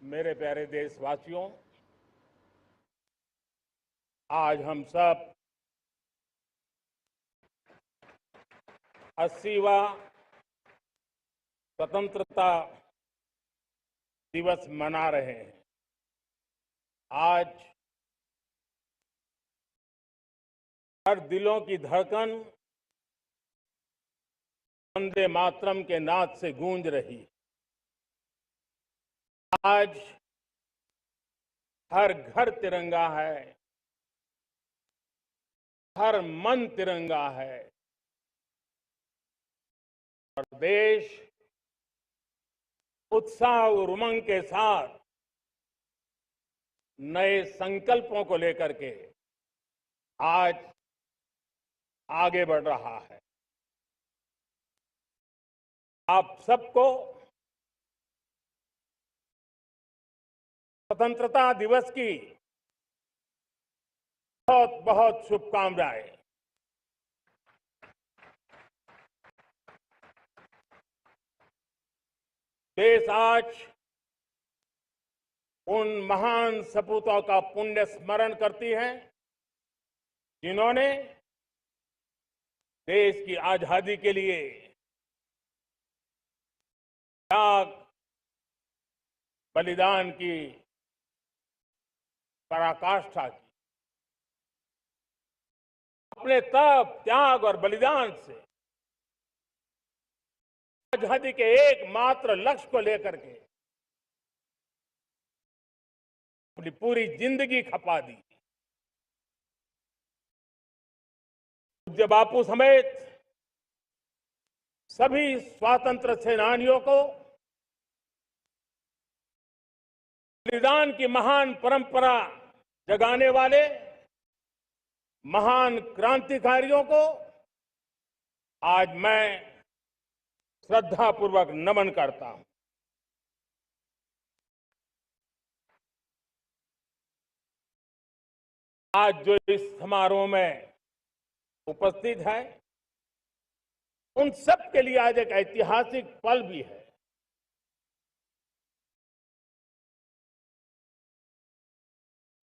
मेरे प्यारे देशवासियों, आज हम सब 80वां स्वतंत्रता दिवस मना रहे हैं। आज हर दिलों की धड़कन वंदे मातरम के नाद से गूंज रही है। आज हर घर तिरंगा है, हर मन तिरंगा है और देश उत्साह और उमंग के साथ नए संकल्पों को लेकर के आज आगे बढ़ रहा है। आप सबको स्वतंत्रता दिवस की बहुत बहुत शुभकामनाएं। देश आज उन महान सपूतों का पुण्य स्मरण करती है जिन्होंने देश की आजादी के लिए त्याग बलिदान की पराकाष्ठा की। अपने तप, त्याग और बलिदान से आजादी के एकमात्र लक्ष्य को लेकर के अपनी पूरी जिंदगी खपा दी। पूज्य बापू समेत सभी स्वातंत्र सेनानियों को बलिदान की महान परंपरा जगाने वाले महान क्रांतिकारियों को आज मैं श्रद्धापूर्वक नमन करता हूं। आज जो इस समारोह में उपस्थित है उन सब के लिए आज एक ऐतिहासिक पल भी है।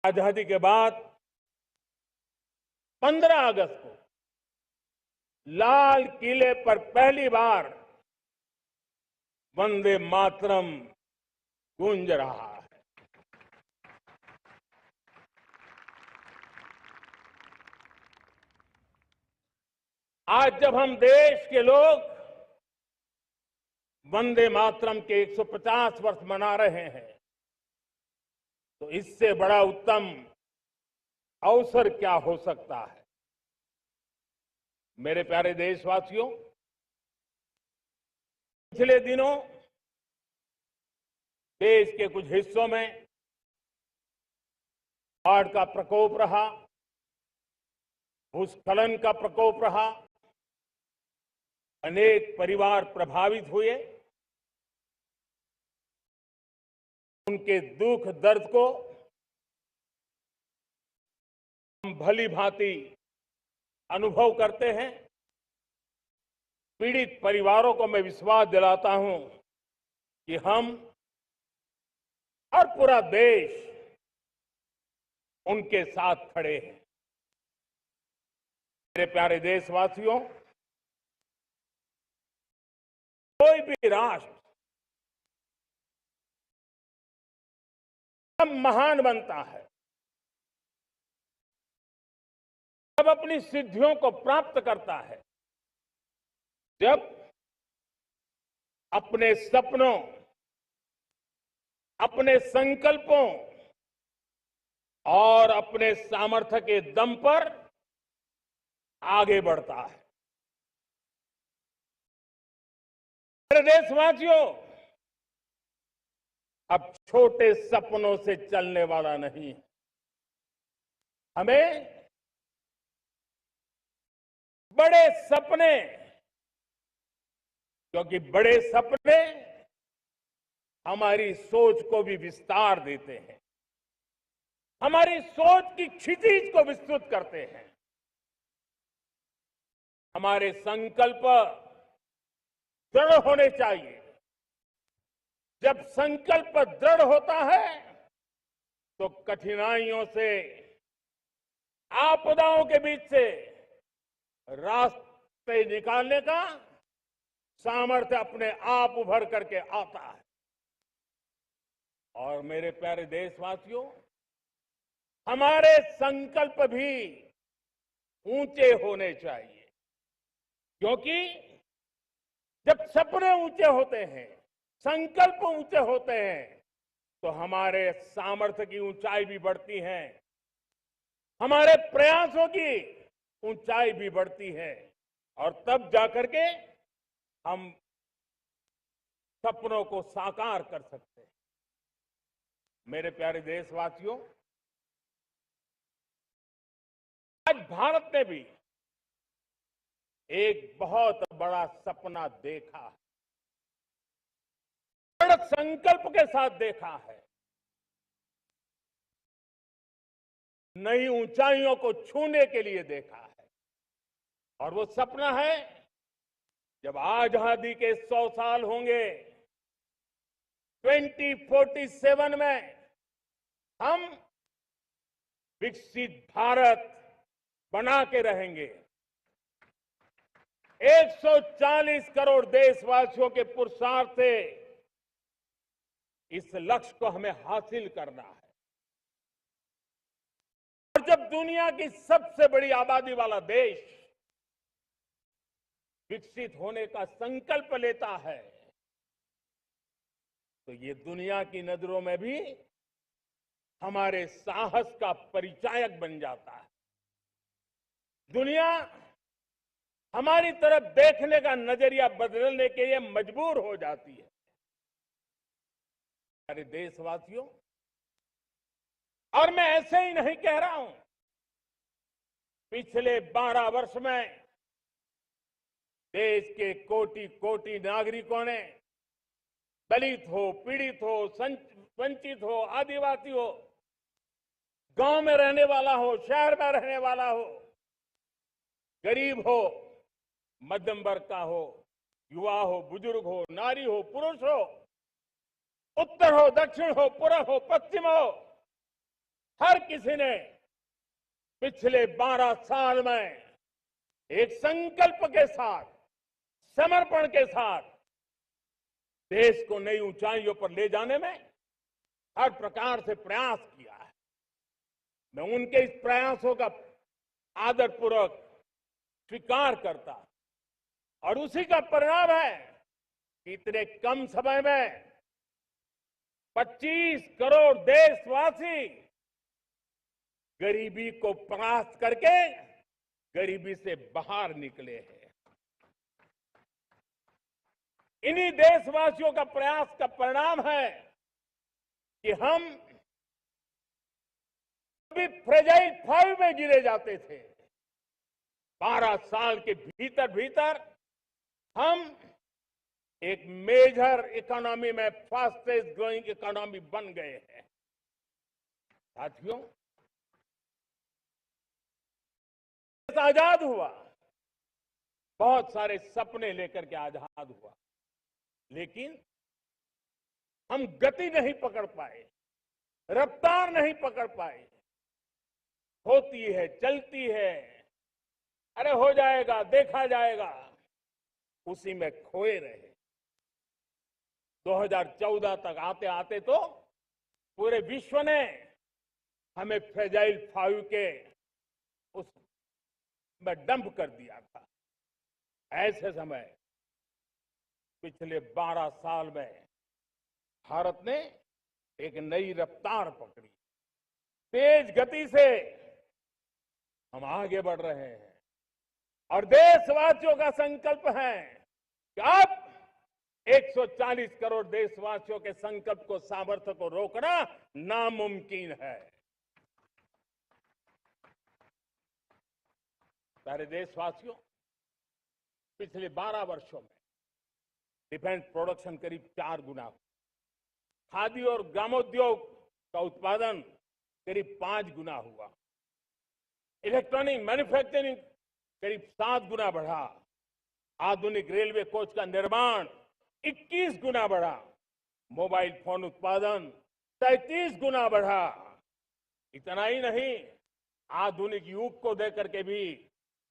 आजादी के बाद 15 अगस्त को लाल किले पर पहली बार वंदे मातरम गूंज रहा है। आज जब हम देश के लोग वंदे मातरम के 150 वर्ष मना रहे हैं तो इससे बड़ा उत्तम अवसर क्या हो सकता है। मेरे प्यारे देशवासियों, पिछले दिनों देश के कुछ हिस्सों में बाढ़ का प्रकोप रहा, भूस्खलन का प्रकोप रहा, अनेक परिवार प्रभावित हुए। उनके दुख दर्द को हम भली भांति अनुभव करते हैं। पीड़ित परिवारों को मैं विश्वास दिलाता हूं कि हम और पूरा देश उनके साथ खड़े हैं। मेरे प्यारे देशवासियों, कोई भी राष्ट्र तब महान बनता है जब अपनी सिद्धियों को प्राप्त करता है, जब अपने सपनों, अपने संकल्पों और अपने सामर्थ्य के दम पर आगे बढ़ता है। मेरे देशवासियों, अब छोटे सपनों से चलने वाला नहीं, हमें बड़े सपने, क्योंकि बड़े सपने हमारी सोच को भी विस्तार देते हैं, हमारी सोच की क्षितिज को विस्तृत करते हैं। हमारे संकल्प दृढ़ होने चाहिए, जब संकल्प दृढ़ होता है तो कठिनाइयों से, आपदाओं के बीच से रास्ते निकालने का सामर्थ्य अपने आप उभर करके आता है। और मेरे प्यारे देशवासियों, हमारे संकल्प भी ऊंचे होने चाहिए, क्योंकि जब सपने ऊंचे होते हैं, संकल्प ऊंचे होते हैं, तो हमारे सामर्थ्य की ऊंचाई भी बढ़ती है, हमारे प्रयासों की ऊंचाई भी बढ़ती है, और तब जाकर के हम सपनों को साकार कर सकते हैं। मेरे प्यारे देशवासियों, आज भारत ने भी एक बहुत बड़ा सपना देखा है, दृढ़ संकल्प के साथ देखा है। नई ऊंचाइयों को छूने के लिए देखा है, और वो सपना है जब आजादी के 100 साल होंगे, 2047 में हम विकसित भारत बना के रहेंगे। 140 करोड़ देशवासियों के पुरुषार्थ से इस लक्ष्य को हमें हासिल करना है। और जब दुनिया की सबसे बड़ी आबादी वाला देश विकसित होने का संकल्प लेता है, तो ये दुनिया की नजरों में भी हमारे साहस का परिचायक बन जाता है। दुनिया हमारी तरफ देखने का नजरिया बदलने के लिए मजबूर हो जाती है। हमारे देशवासियों, और मैं ऐसे ही नहीं कह रहा हूं, पिछले 12 वर्ष में देश के कोटि कोटि नागरिकों ने, दलित हो, पीड़ित हो, वंचित हो, आदिवासी हो, गांव में रहने वाला हो, शहर में रहने वाला हो, गरीब हो, मध्यम वर्ग का हो, युवा हो, बुजुर्ग हो, नारी हो, पुरुष हो, उत्तर हो, दक्षिण हो, पूर्व हो, पश्चिम हो, हर किसी ने पिछले 12 साल में एक संकल्प के साथ, समर्पण के साथ देश को नई ऊंचाइयों पर ले जाने में हर प्रकार से प्रयास किया है। मैं उनके इस प्रयासों का आदरपूर्वक स्वीकार करता, और उसी का परिणाम है कि इतने कम समय में 25 करोड़ देशवासी गरीबी को परास्त करके गरीबी से बाहर निकले हैं। इन्हीं देशवासियों का प्रयास का परिणाम है कि हम भी फ्रेजाइल 5 में गिरे जाते थे। 12 साल के भीतर भीतर हम एक मेजर इकोनॉमी में फास्टेस्ट ग्रोइंग इकोनॉमी बन गए हैं। साथियों, देश आजाद हुआ, बहुत सारे सपने लेकर के आजाद हुआ, लेकिन हम गति नहीं पकड़ पाए, रफ्तार नहीं पकड़ पाए। होती है, चलती है, अरे हो जाएगा, देखा जाएगा, उसी में खोए रहे। 2014 तक आते आते तो पूरे विश्व ने हमें फ्रेजाइल 5 के उस में डंप कर दिया था। ऐसे समय पिछले 12 साल में भारत ने एक नई रफ्तार पकड़ी, तेज गति से हम आगे बढ़ रहे हैं, और देशवासियों का संकल्प है कि अब 140 करोड़ देशवासियों के संकल्प को, सामर्थ्य को रोकना नामुमकिन है। प्यारे देशवासियों, पिछले 12 वर्षों में डिफेंस प्रोडक्शन करीब 4 गुना हुआ, खादी और ग्रामोद्योग का उत्पादन करीब 5 गुना हुआ, इलेक्ट्रॉनिक मैन्युफैक्चरिंग करीब 7 गुना बढ़ा, आधुनिक रेलवे कोच का निर्माण 21 गुना बढ़ा, मोबाइल फोन उत्पादन 33 गुना बढ़ा। इतना ही नहीं, आधुनिक युग को देकर के भी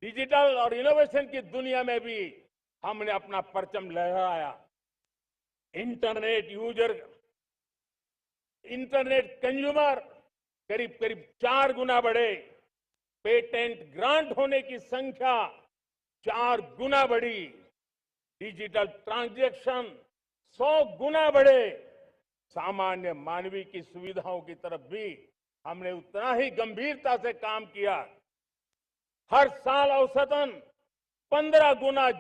डिजिटल और इनोवेशन की दुनिया में भी हमने अपना परचम लहराया। इंटरनेट कंज्यूमर करीब करीब 4 गुना बढ़े। पेटेंट ग्रांट होने की संख्या 4 गुना बढ़ी। डिजिटल ट्रांजैक्शन 100 गुना बढ़े। सामान्य मानवीय की सुविधाओं की तरफ भी हमने उतना ही गंभीरता से काम किया। हर साल औसतन 15 गुना